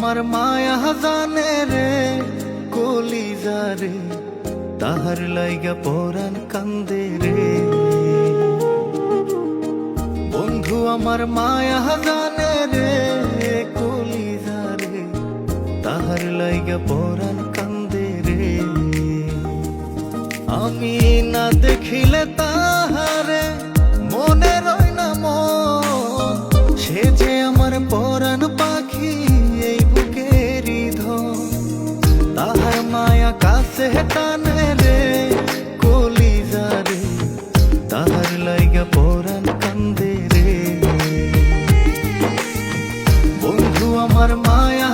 আমার মায়া জানে রে কলিজা রে, তাহার লাইগা পরাণ কান্দে রে। বন্ধু আমার মায়া জানে রে কলিজা রে, তাহার লাইগা পরাণ কান্দে রে। আমি না দেখিলে তাহারে মনে রয় না মন, সে যে আমার পরাণ পাখি এই বুকেরই ধন। তাহার মায়া কাছে টানে রে কলিজা রে, তাহার লাইগা পরাণ কান্দে রে। বন্ধু আমার মায়া